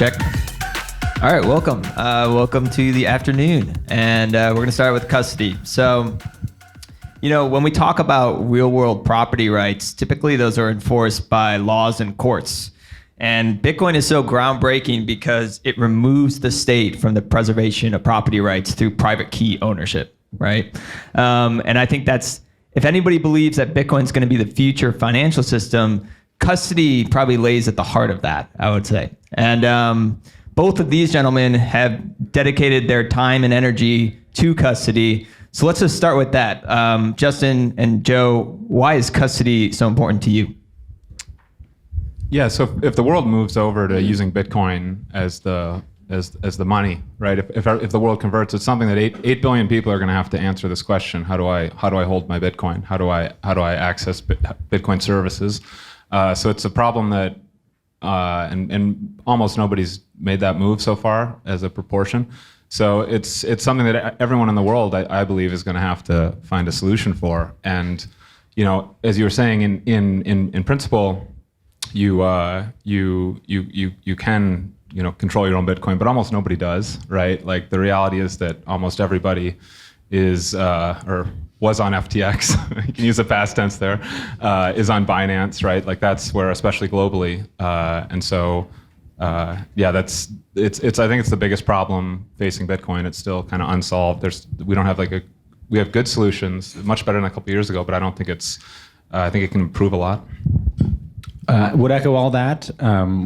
Check. All right, welcome. Welcome to the afternoon. And we're going to start with custody. So, when we talk about real world property rights, typically those are enforced by laws and courts. And Bitcoin is so groundbreaking because it removes the state from the preservation of property rights through private key ownership, right? And I think if anybody believes that Bitcoin is going to be the future financial system, custody probably lays at the heart of that, I would say. And both of these gentlemen have dedicated their time and energy to custody. So let's just start with that. Justin and Joe, why is custody so important to you? Yeah, so if the world moves over to using Bitcoin as the money, right? If the world converts, it's something that 8 billion people are going to have to answer this question: How do I hold my Bitcoin? How do I access Bitcoin services? So it's a problem that and almost nobody's made that move so far as a proportion. So it's something that everyone in the world, I believe, is going to have to find a solution for. And as you were saying, in principle, you can control your own Bitcoin, but almost nobody does, right? Like the reality is that almost everybody is or was on FTX. You can use a past tense there. Is on Binance, right? Like that's where, especially globally, and so. Yeah, I think it's the biggest problem facing Bitcoin. It's still kind of unsolved. We don't have we have good solutions, much better than a couple of years ago, but I don't think I think it can improve a lot. Would echo all that.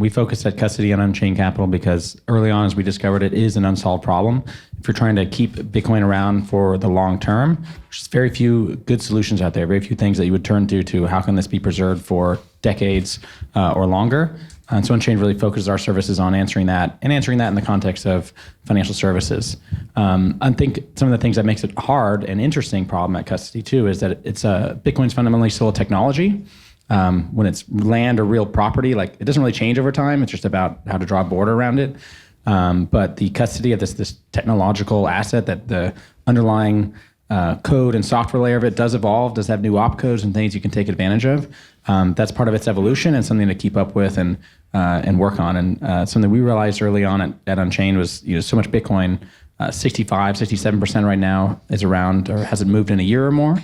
We focused at custody on Unchained Capital because early on, as we discovered, it is an unsolved problem. If you're trying to keep Bitcoin around for the long term, there's very few good solutions out there, very few things that you would turn to how can this be preserved for decades or longer. And so Unchained really focuses our services on answering that in the context of financial services. I think some of the things that makes it hard and interesting problem at custody too is that Bitcoin's fundamentally still a technology. When it's land or real property, it doesn't really change over time. It's just about how to draw a border around it. But the custody of this technological asset, that the underlying code and software layer of it does evolve, does have new opcodes and things you can take advantage of. That's part of its evolution and something to keep up with and work on. And something we realized early on at Unchained was so much Bitcoin, 67% right now is around or hasn't moved in a year or more,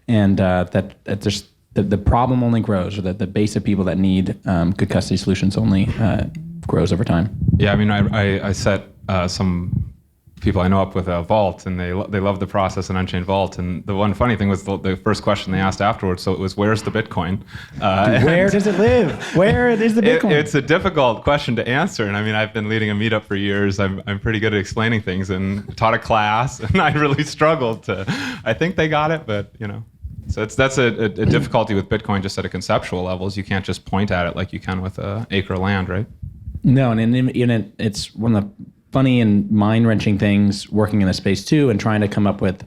and that there's the problem only grows, or that the base of people that need good custody solutions only grows over time. Yeah, I mean, I set some people I know up with a vault, and they love the process in Unchained Vault. And the one funny thing was the first question they asked afterwards. So it was, "Where's the Bitcoin? Where does it live? Where is the Bitcoin?" It's a difficult question to answer. And I mean, I've been leading a meetup for years. I'm pretty good at explaining things, and taught a class, and I really struggled to. I think they got it, but So that's a difficulty with Bitcoin just at a conceptual level. Is you can't just point at it like you can with an acre of land, right? No, and it's one of the funny and mind-wrenching things working in the space too, and trying to come up with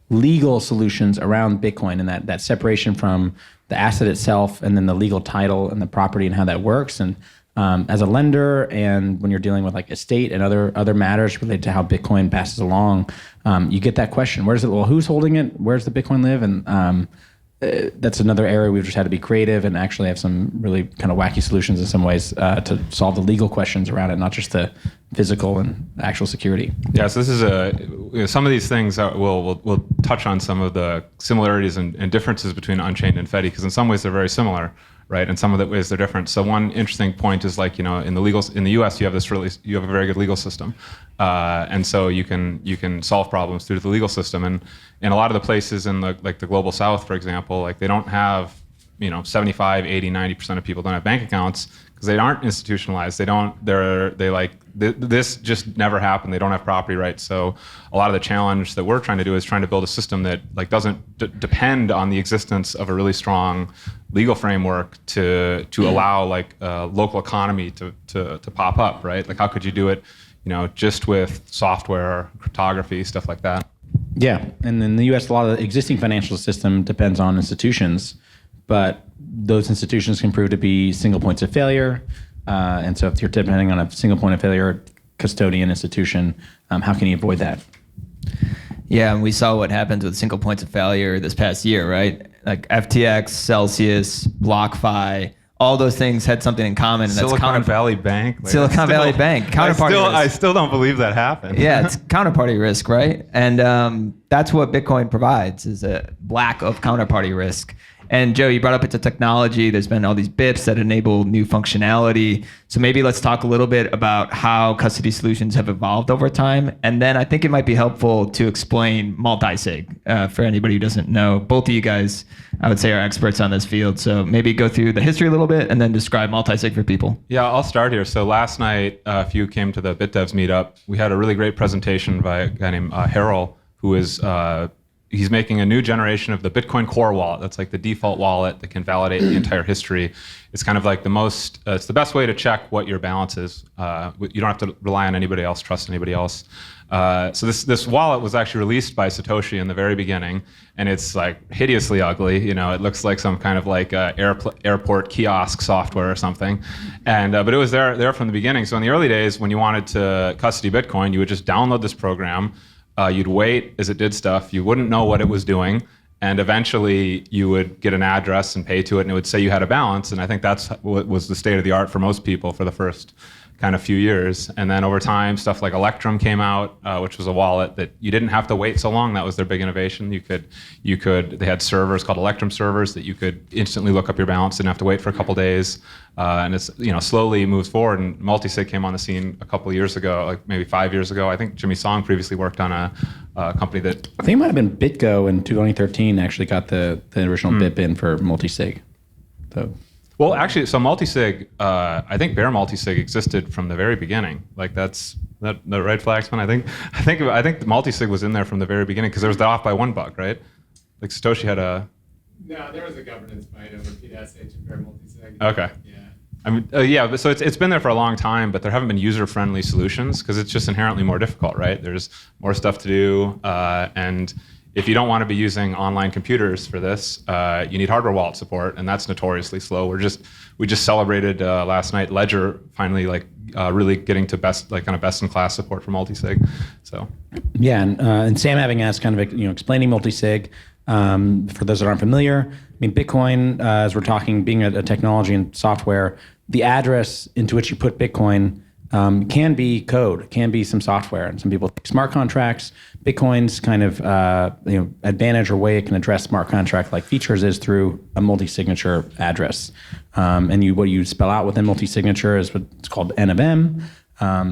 legal solutions around Bitcoin, and that separation from the asset itself and then the legal title and the property and how that works. And as a lender, and when you're dealing with estate and other matters related to how Bitcoin passes along, you get that question: where's it? Well, who's holding it? Where's the Bitcoin live? And that's another area we've just had to be creative and actually have some really kind of wacky solutions in some ways to solve the legal questions around it, not just the physical and actual security. Yeah, so this is some of these things we'll touch on some of the similarities and differences between Unchained and Fedi, because in some ways they're very similar, right? And some of the ways they're different. So one interesting point is in the U.S. you have a very good legal system, and so you can solve problems through the legal system. And in a lot of the places in the global South, for example, they don't have 75, 80, 90% of people don't have bank accounts because they aren't institutionalized. This just never happened. They don't have property rights. So a lot of the challenge that we're trying to do is trying to build a system that doesn't depend on the existence of a really strong legal framework to allow a local economy to pop up, right? How could you do it, just with software, cryptography, stuff like that? Yeah, and in the U.S., a lot of the existing financial system depends on institutions, but those institutions can prove to be single points of failure. And so if you're depending on a single point of failure custodian institution, how can you avoid that? Yeah, and we saw what happens with single points of failure this past year, right? FTX, Celsius, BlockFi, all those things had something in common. And Silicon Valley Bank. Like, Silicon Valley Bank. Counterparty risk. I still don't believe that happened. Yeah, it's counterparty risk, right? And that's what Bitcoin provides, is a lack of counterparty risk. And Joe, you brought up it's a technology. There's been all these bits that enable new functionality. So maybe let's talk a little bit about how custody solutions have evolved over time. And then I think it might be helpful to explain multi-sig for anybody who doesn't know. Both of you guys, I would say, are experts on this field. So maybe go through the history a little bit and then describe multi-sig for people. Yeah, I'll start here. So last night, if you came to the BitDevs meetup, we had a really great presentation by a guy named Harold, who is he's making a new generation of the Bitcoin Core wallet. That's like the default wallet that can validate the entire history. It's kind of like it's the best way to check what your balance is. You don't have to rely on anybody else, trust anybody else. So this wallet was actually released by Satoshi in the very beginning, and it's like hideously ugly. It looks like some kind of like airport kiosk software or something. And but it was there from the beginning. So in the early days, when you wanted to custody Bitcoin, you would just download this program. You'd wait as it did stuff. You wouldn't know what it was doing. And eventually you would get an address and pay to it, and it would say you had a balance. And I think that's what was the state of the art for most people for the first kind of few years. And then over time, stuff like Electrum came out, which was a wallet that you didn't have to wait so long. That was their big innovation. They had servers called Electrum servers that you could instantly look up your balance, didn't have to wait for a couple days. And it's slowly moves forward. And multisig came on the scene a couple of years ago, like maybe 5 years ago. I think Jimmy Song previously worked on a company that I think it might have been BitGo in 2013 actually got the original BIP for multisig. So. Well, actually, so multisig, I think bare multisig existed from the very beginning. Like that's the right Flaxman. I think the multisig was in there from the very beginning because there was the off by one bug, right? Like Satoshi had a. No, there was a governance fight over PSH and bare multisig. Okay. Yeah. I mean, but so it's been there for a long time, but there haven't been user-friendly solutions because it's just inherently more difficult, right? There's more stuff to do, and if you don't want to be using online computers for this, you need hardware wallet support, and that's notoriously slow. We just celebrated last night Ledger finally really getting to best in class support for multisig. So yeah, and Sam having asked kind of explaining multisig for those that aren't familiar. I mean, Bitcoin, as we're talking, being a technology and software, the address into which you put Bitcoin can be code, can be some software, and some people think smart contracts. Bitcoin's kind of advantage or way it can address smart contract like features is through a multi-signature address, and what you spell out within multi-signature is what's called N of M.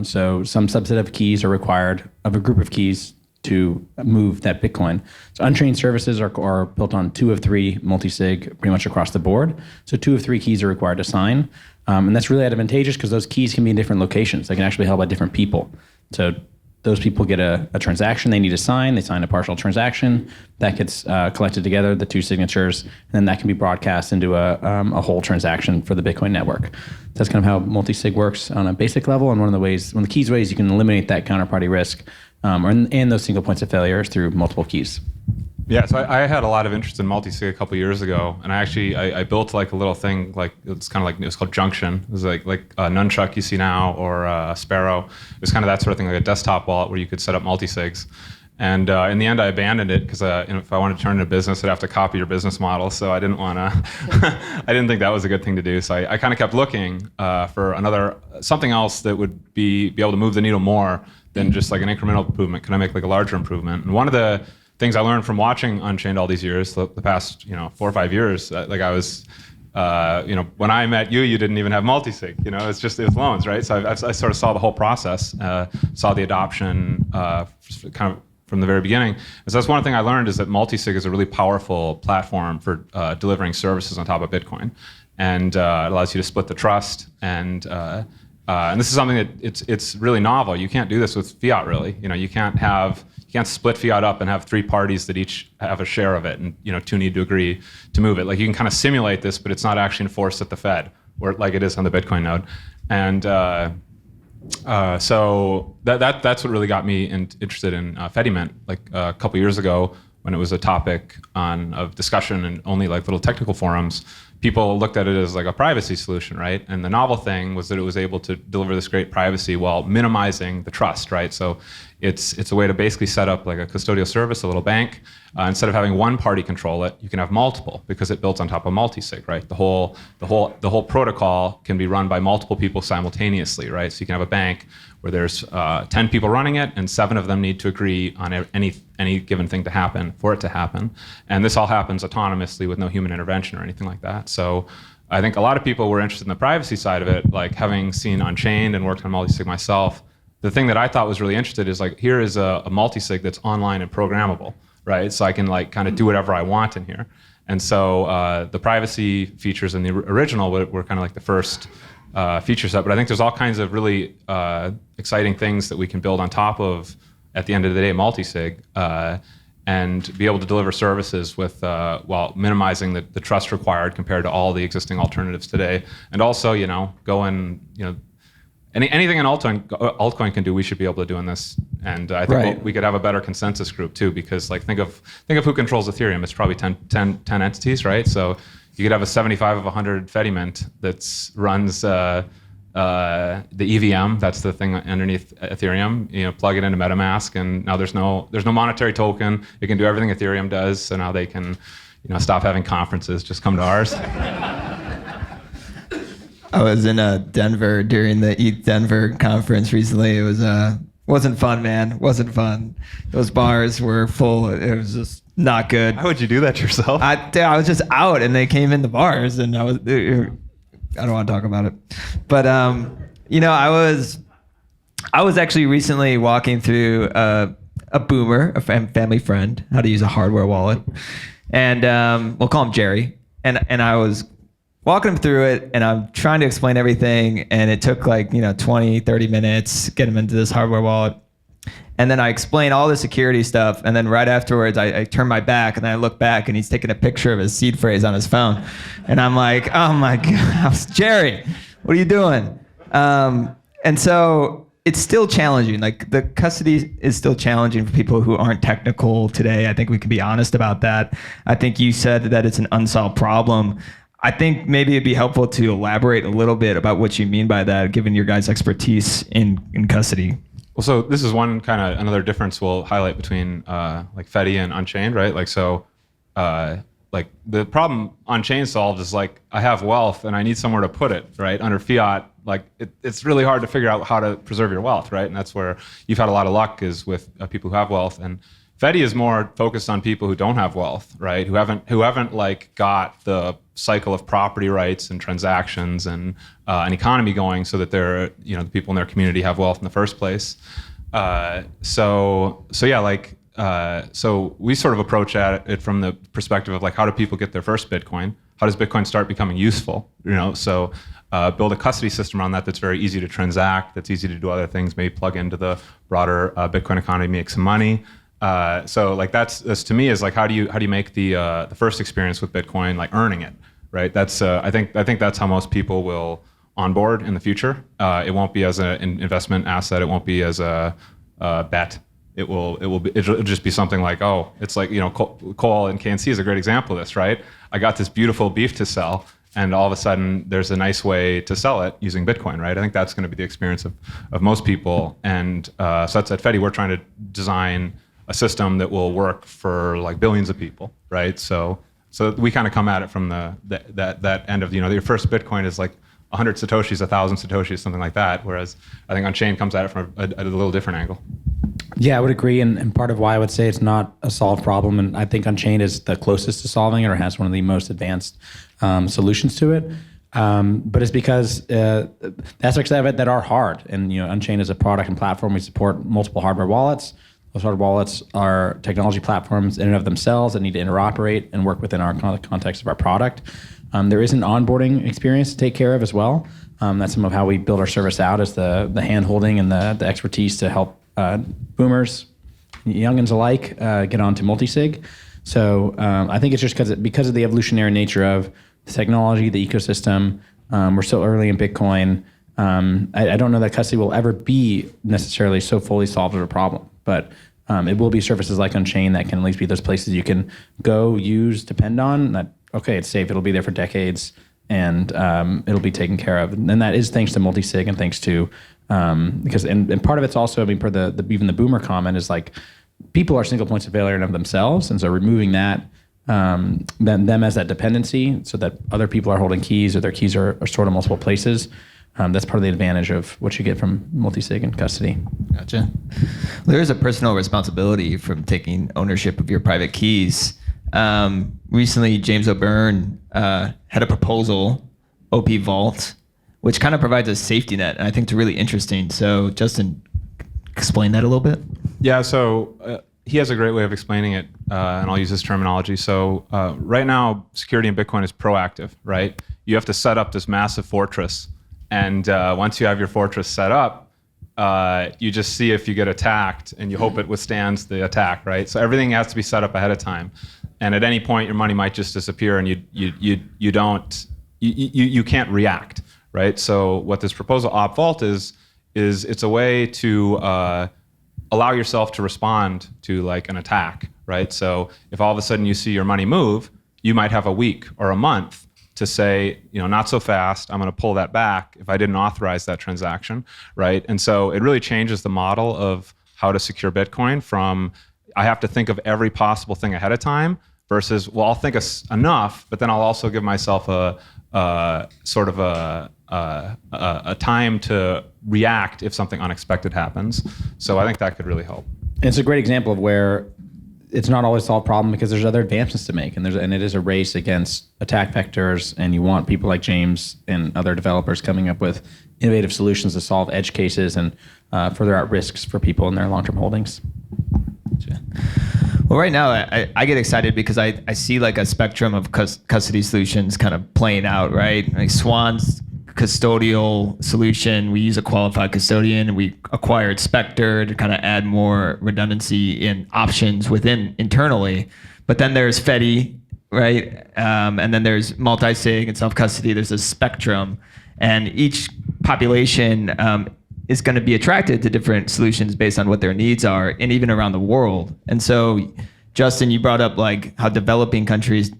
So some subset of keys are required of a group of keys to move that Bitcoin. So Unchained services are built on 2 of 3 multi-sig pretty much across the board. So 2 of 3 keys are required to sign. And that's really advantageous because those keys can be in different locations. They can actually be held by different people. So those people get a transaction they need to sign. They sign a partial transaction. That gets collected together, the 2 signatures, and then that can be broadcast into a whole transaction for the Bitcoin network. That's kind of how multi-sig works on a basic level. And one of the key ways you can eliminate that counterparty risk and those single points of failure through multiple keys. Yeah, so I had a lot of interest in multisig a couple years ago, and I built like a little thing it was called Junction. It was like a Nunchuck you see now or a Sparrow. It was kind of that sort of thing, like a desktop wallet where you could set up multisigs. And in the end, I abandoned it because if I wanted to turn it into business, I'd have to copy your business model. So I didn't want to. I didn't think that was a good thing to do. So I kind of kept looking for something else that would be able to move the needle more than just like an incremental improvement. Can I make like a larger improvement? And one of the things I learned from watching Unchained all these years, the past 4 or 5 years, like I was, when I met you, you didn't even have multisig. It was loans, right? So I sort of saw the whole process, saw the adoption kind of from the very beginning. And so that's one thing I learned is that multisig is a really powerful platform for delivering services on top of Bitcoin, and it allows you to split the trust. And this is something that it's really novel. You can't do this with fiat, really. You can't split fiat up and have 3 parties that each have a share of it, and 2 need to agree to move it. Like you can kind of simulate this, but it's not actually enforced at the Fed, or like it is on the Bitcoin node. And so that's what really got me interested in Fedi Mint. Like a couple years ago, when it was a topic of discussion and only like little technical forums, people looked at it as like a privacy solution, right? And the novel thing was that it was able to deliver this great privacy while minimizing the trust, right? So it's a way to basically set up like a custodial service, a little bank. Instead of having one party control it, you can have multiple because it builds on top of multi-sig, right? The whole protocol can be run by multiple people simultaneously, right? So you can have a bank where there's 10 people running it, and 7 of them need to agree on any given thing to happen for it to happen. And this all happens autonomously with no human intervention or anything like that. So I think a lot of people were interested in the privacy side of it, like having seen Unchained and worked on multi-sig myself. The thing that I thought was really interesting is like, here is a multi-sig that's online and programmable, right? So I can like kind of do whatever I want in here. And so the privacy features in the original were kind of like the first feature set, but I think there's all kinds of really exciting things that we can build on top of, at the end of the day, multi-sig, and be able to deliver services with while minimizing the trust required compared to all the existing alternatives today. And also, go and, anything an altcoin can do, we should be able to do in this. And I think we could have a better consensus group too, because like think of who controls Ethereum. It's probably 10 entities, right? So you could have a 75 of 100 Fedi mint that runs the EVM. That's the thing underneath Ethereum. Plug it into MetaMask, and now there's no monetary token. It can do everything Ethereum does. So now they can, stop having conferences. Just come to ours. I was in Denver during the ETH Denver conference recently. It was wasn't fun, man. Wasn't fun. Those bars were full. It was just not good. How would you do that yourself? I was just out, and they came in the bars, and I don't want to talk about it, but I was actually recently walking through a boomer, a family friend, how to use a hardware wallet, and we'll call him Jerry, and I was walking him through it, and I'm trying to explain everything, and it took like 20, 30 minutes get him into this hardware wallet. And then I explain all the security stuff, and then right afterwards I turn my back, and then I look back, and he's taking a picture of his seed phrase on his phone. And I'm like, oh my God, Jerry, what are you doing? And so it's still challenging. Like the custody is still challenging for people who aren't technical today. I think we can be honest about that. I think you said that it's an unsolved problem. I think maybe it'd be helpful to elaborate a little bit about what you mean by that, given your guys' expertise in custody. Well, so this is one kind of another difference we'll highlight between like Fedi and Unchained, right? Like so, like the problem Unchained solved is like I have wealth and I need somewhere to put it, right? Under fiat, like it's really hard to figure out how to preserve your wealth, right? And that's where you've had a lot of luck is with people who have wealth. And Fedi is more focused on people who don't have wealth, right? Who haven't like got the cycle of property rights and transactions and an economy going, so that they're the people in their community have wealth in the first place. So we sort of approach at it from the perspective of like, how do people get their first Bitcoin? How does Bitcoin start becoming useful? So build a custody system around that that's very easy to transact, that's easy to do other things, maybe plug into the broader Bitcoin economy, make some money. So like that's to me is like how do you make the first experience with Bitcoin like earning it, right? That's I think that's how most people will onboard in the future. It won't be as an investment asset. It won't be as a bet. It'll just be something like, oh, it's like Cole and KNC is a great example of this, right? I got this beautiful beef to sell, and all of a sudden there's a nice way to sell it using Bitcoin, right? I think that's going to be the experience of most people, and so that's at Fedi. We're trying to design a system that will work for like billions of people, right? So we kind of come at it from that end of your first Bitcoin is like 100 Satoshis, 1,000 Satoshis, something like that. Whereas I think Unchained comes at it from a little different angle. Yeah, I would agree. And part of why I would say it's not a solved problem, and I think Unchained is the closest to solving it or has one of the most advanced solutions to it. But it's because the aspects of it that are hard. And Unchained is a product and platform. We support multiple hardware wallets. Those hardware wallets are technology platforms in and of themselves that need to interoperate and work within our context of our product. There is an onboarding experience to take care of as well. That's some of how we build our service out, is the hand-holding and the expertise to help boomers, youngins alike, get onto multisig. So I think it's just because of the evolutionary nature of the technology, the ecosystem. We're still early in Bitcoin. I don't know that custody will ever be necessarily so fully solved of a problem, but it will be services like Unchained that can at least be those places you can go, use, depend on. That okay, it's safe. It'll be there for decades, and it'll be taken care of. And that is thanks to multi-sig and thanks to because and part of it's also, I mean, per the even the boomer comment is like people are single points of failure in of themselves, and so removing that them as that dependency, so that other people are holding keys or their keys are stored in multiple places. That's part of the advantage of what you get from multi-sig and custody. Gotcha. Well, there is a personal responsibility from taking ownership of your private keys. Recently, James O'Byrne had a proposal, OP Vault, which kind of provides a safety net, and I think it's really interesting. So, Justin, explain that a little bit. Yeah, so he has a great way of explaining it, and I'll use this terminology. So right now, security in Bitcoin is proactive, right? You have to set up this massive fortress, and once you have your fortress set up, you just see if you get attacked, and you hope it withstands the attack, right? So everything has to be set up ahead of time, and at any point, your money might just disappear, and you can't react, right? So what this proposal Op Vault is it's a way to allow yourself to respond to like an attack, right? So if all of a sudden you see your money move, you might have a week or a month to say, not so fast, I'm going to pull that back if I didn't authorize that transaction, right? And so it really changes the model of how to secure Bitcoin from I have to think of every possible thing ahead of time versus, well, I'll think of enough, but then I'll also give myself a sort of a time to react if something unexpected happens. So I think that could really help. It's a great example of where it's not always solved problem because there's other advancements to make, and it is a race against attack vectors, and you want people like James and other developers coming up with innovative solutions to solve edge cases and further out risks for people in their long-term holdings. Well, right now, I get excited because I see like a spectrum of custody solutions kind of playing out, right? Like Swan's custodial solution, we use a qualified custodian, and we acquired Spectre to kind of add more redundancy in options within internally. But then there's Fedi, right? And then there's multi-sig and self-custody. There's a spectrum, and each population is going to be attracted to different solutions based on what their needs are, and even around the world. And so, Justin, you brought up like how developing countries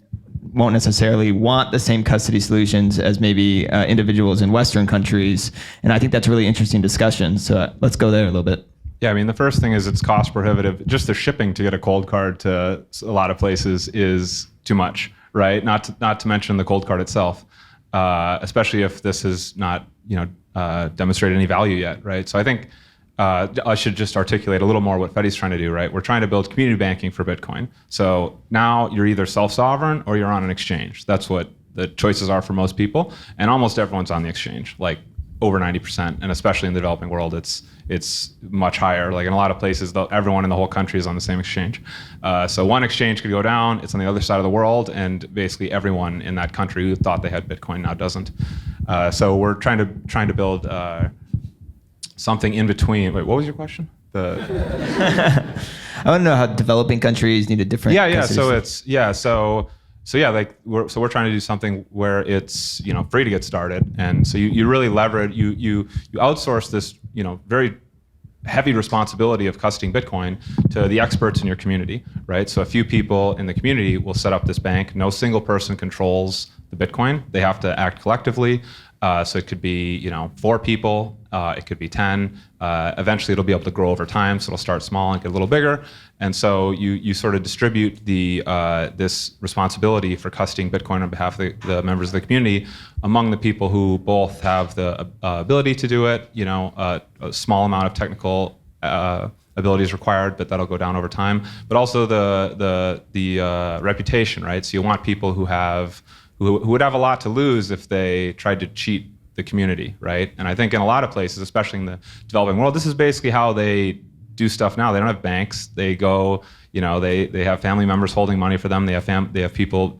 won't necessarily want the same custody solutions as maybe individuals in Western countries. And I think that's a really interesting discussion. So let's go there a little bit. Yeah, I mean, the first thing is it's cost prohibitive. Just the shipping to get a cold card to a lot of places is too much, right? Not to mention the cold card itself, especially if this has not, demonstrated any value yet, right? So I think I should just articulate a little more what Fedi's trying to do, right? We're trying to build community banking for Bitcoin. So now you're either self-sovereign or you're on an exchange. That's what the choices are for most people. And almost everyone's on the exchange, like over 90%. And especially in the developing world, it's much higher. Like in a lot of places, everyone in the whole country is on the same exchange. So one exchange could go down, it's on the other side of the world, and basically everyone in that country who thought they had Bitcoin now doesn't. So we're trying to build something in between. Wait, what was your question? I want to know how developing countries need a different. We're trying to do something where it's free to get started, and so you really leverage you outsource this very heavy responsibility of custodying Bitcoin to the experts in your community, right? So a few people in the community will set up this bank. No single person controls the Bitcoin. They have to act collectively. So it could be 4 people, it could be 10. Eventually it'll be able to grow over time, so it'll start small and get a little bigger. And so you sort of distribute this responsibility for custodying Bitcoin on behalf of the members of the community among the people who both have the ability to do it, a small amount of technical ability is required, but that'll go down over time. But also the reputation, right? So you want people who would have a lot to lose if they tried to cheat the community, right? And I think in a lot of places, especially in the developing world, this is basically how they do stuff now. They don't have banks. They go, they have family members holding money for them. They have people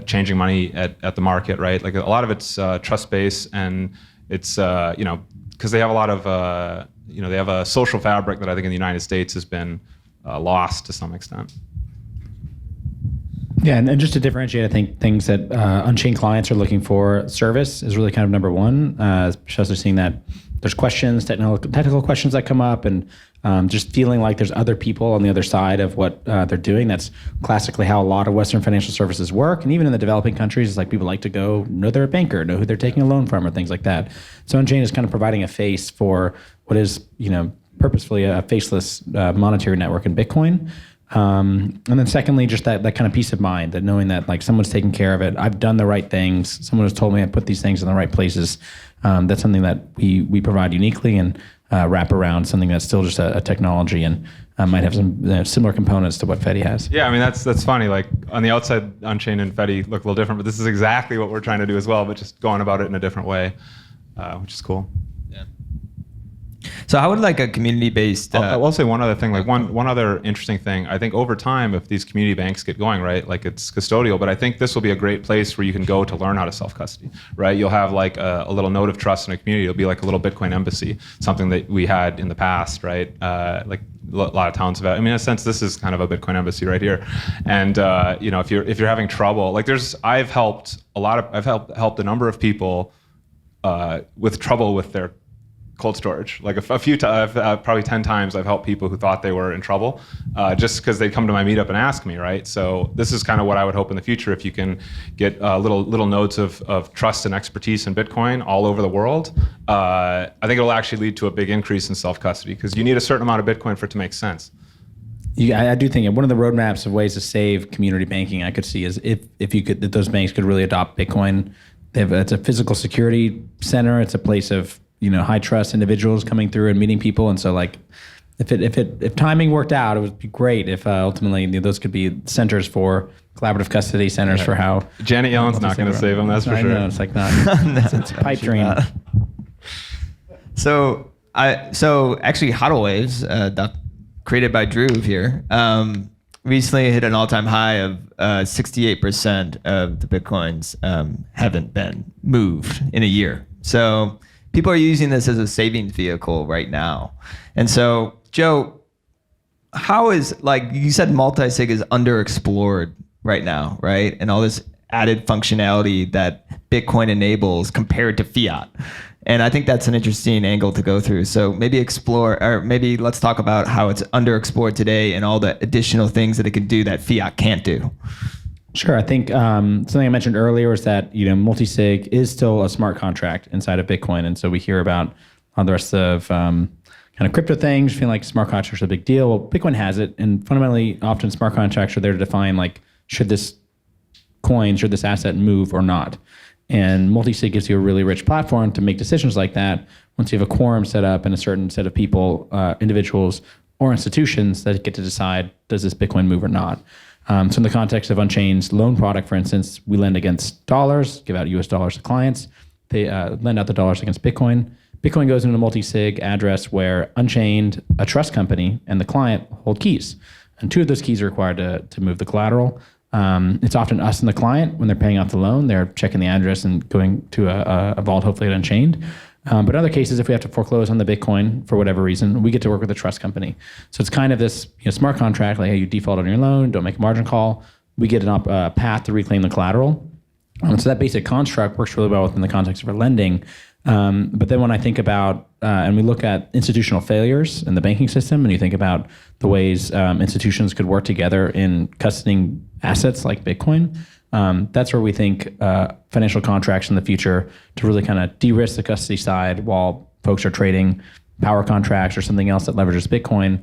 changing money at the market, right? Like a lot of it's trust-based, and it's because they have a lot of they have a social fabric that I think in the United States has been lost to some extent. Yeah, and just to differentiate, I think things that Unchained clients are looking for, service is really kind of number one, especially seeing that there's questions, technical questions that come up, and just feeling like there's other people on the other side of what they're doing. That's classically how a lot of Western financial services work. And even in the developing countries, it's like people like to go know their banker, know who they're taking a loan from, or things like that. So Unchained is kind of providing a face for what is, purposefully a faceless monetary network in Bitcoin. And then secondly, just that kind of peace of mind, that knowing that like someone's taking care of it. I've done the right things. Someone has told me I put these things in the right places. That's something that we provide uniquely and wrap around something that's still just a technology and might have some similar components to what Fedi has. Yeah, I mean, that's funny. Like on the outside, Unchained and Fedi look a little different, but this is exactly what we're trying to do as well, but just going about it in a different way, which is cool. So how would like a community-based... I will say one other thing, like one other interesting thing. I think over time, if these community banks get going, right, like it's custodial, but I think this will be a great place where you can go to learn how to self-custody, right? You'll have like a little note of trust in a community. It'll be like a little Bitcoin embassy, something that we had in the past, right? Like a lot of towns have. I mean, in a sense, this is kind of a Bitcoin embassy right here. And if you're having trouble, like I've helped a number of people with trouble with their cold storage. Like a few times, probably 10 times, I've helped people who thought they were in trouble just because they'd come to my meetup and ask me, right? So this is kind of what I would hope in the future, if you can get little nodes of trust and expertise in Bitcoin all over the world. I think it'll actually lead to a big increase in self-custody because you need a certain amount of Bitcoin for it to make sense. I do think one of the roadmaps of ways to save community banking I could see is if those banks could really adopt Bitcoin. It's a physical security center. It's a place of high trust individuals coming through and meeting people. And so like if timing worked out, it would be great if ultimately those could be centers for collaborative custody centers for how Janet Yellen's not going to save them, that's for sure. No, it's like not. It's a pipe dream. So actually HODL Waves, created by Drew here, recently hit an all-time high of 68% of the Bitcoins haven't been moved in a year. So people are using this as a savings vehicle right now. And so, Joe, how is, like you said, multi-sig is underexplored right now, right? And all this added functionality that Bitcoin enables compared to fiat. And I think that's an interesting angle to go through. So maybe let's talk about how it's underexplored today and all the additional things that it can do that fiat can't do. Sure. I think something I mentioned earlier is that multi-sig is still a smart contract inside of Bitcoin, and so we hear about all the rest of kind of crypto things, feeling like smart contracts are a big deal. Well, Bitcoin has it, and fundamentally, often smart contracts are there to define like should this asset move or not. And multi-sig gives you a really rich platform to make decisions like that. Once you have a quorum set up and a certain set of people, individuals or institutions that get to decide does this Bitcoin move or not. So in the context of Unchained's loan product, for instance, we lend against dollars, give out US dollars to clients. They lend out the dollars against Bitcoin. Bitcoin goes into a multi-sig address where Unchained, a trust company, and the client hold keys. And two of those keys are required to move the collateral. It's often us and the client when they're paying off the loan. They're checking the address and going to a vault, hopefully at Unchained. But in other cases, if we have to foreclose on the Bitcoin for whatever reason, we get to work with a trust company. So it's kind of this smart contract, like hey, you default on your loan, don't make a margin call. We get a path to reclaim the collateral. So that basic construct works really well within the context of our lending. But then when I think about, and we look at institutional failures in the banking system, and you think about the ways institutions could work together in custodying assets like Bitcoin, that's where we think financial contracts in the future to really kind of de-risk the custody side while folks are trading power contracts or something else that leverages Bitcoin,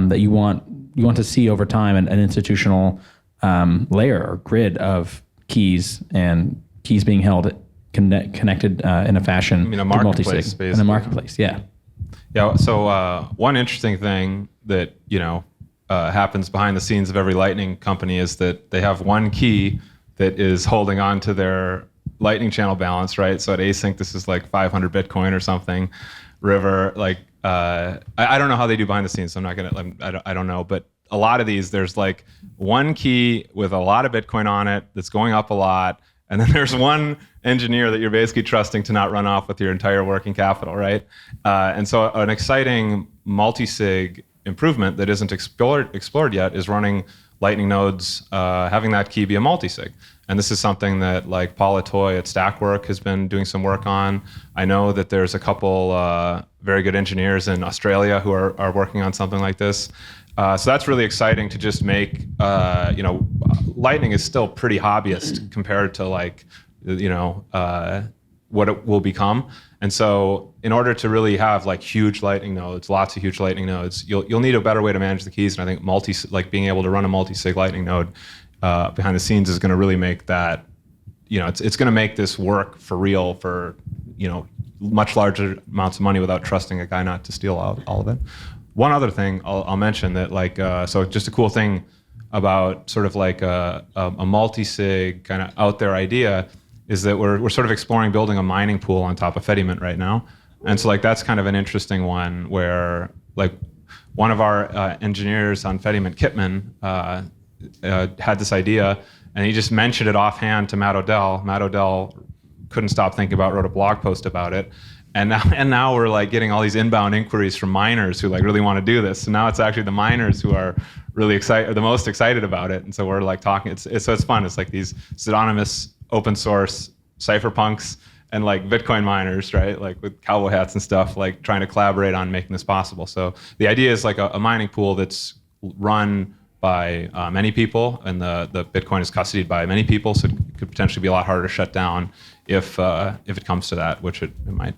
that you want to see over time an institutional layer or grid of keys and keys being held connected in a fashion. A marketplace, basically. In a marketplace, yeah. Yeah. So one interesting thing that happens behind the scenes of every Lightning company is that they have one key that is holding on to their Lightning channel balance, right? So at Async, this is like 500 Bitcoin or something. River, like I don't know how they do behind the scenes, so I'm not gonna. I don't know, but a lot of these, there's like one key with a lot of Bitcoin on it that's going up a lot. And then there's one engineer that you're basically trusting to not run off with your entire working capital, right? And so an exciting multi-sig improvement that isn't explored yet is running Lightning nodes, having that key be a multi-sig. And this is something that like Paul Atoy at Stackwork has been doing some work on. I know that there's a couple very good engineers in Australia who are working on something like this. So that's really exciting to just make, Lightning is still pretty hobbyist compared to like, what it will become. And so in order to really have like huge Lightning nodes, lots of huge Lightning nodes, you'll need a better way to manage the keys. And I think being able to run a multi-sig Lightning node behind the scenes is going to really make that, it's going to make this work for real for, much larger amounts of money without trusting a guy not to steal all of it. One other thing I'll mention that so just a cool thing about sort of like a multi-sig kind of out there idea is that we're sort of exploring building a mining pool on top of Fediment right now. And so like that's kind of an interesting one where like one of our engineers on Fediment, Kitman, had this idea and he just mentioned it offhand to Matt Odell. Matt Odell couldn't stop thinking about it, wrote a blog post about it. And now we're like getting all these inbound inquiries from miners who like really want to do this. So now it's actually the miners who are really excited, the most excited about it. And so we're like talking, it's fun. It's like these pseudonymous open source cypherpunks and like Bitcoin miners, right? Like with cowboy hats and stuff, like trying to collaborate on making this possible. So the idea is like a mining pool that's run by many people, and the Bitcoin is custodied by many people. So it could potentially be a lot harder to shut down if it comes to that, which it might.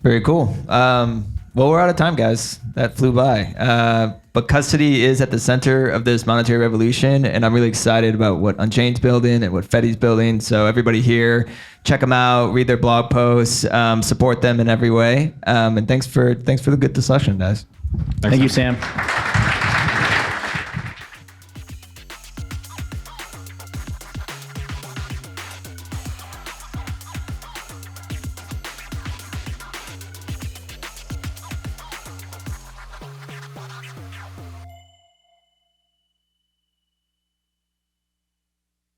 Very cool. Well, we're out of time, guys. That flew by. But custody is at the center of this monetary revolution, and I'm really excited about what Unchained's building and what Fedi's building. So everybody here, check them out, read their blog posts, support them in every way. And thanks for the good discussion, guys. Thank you, Sam.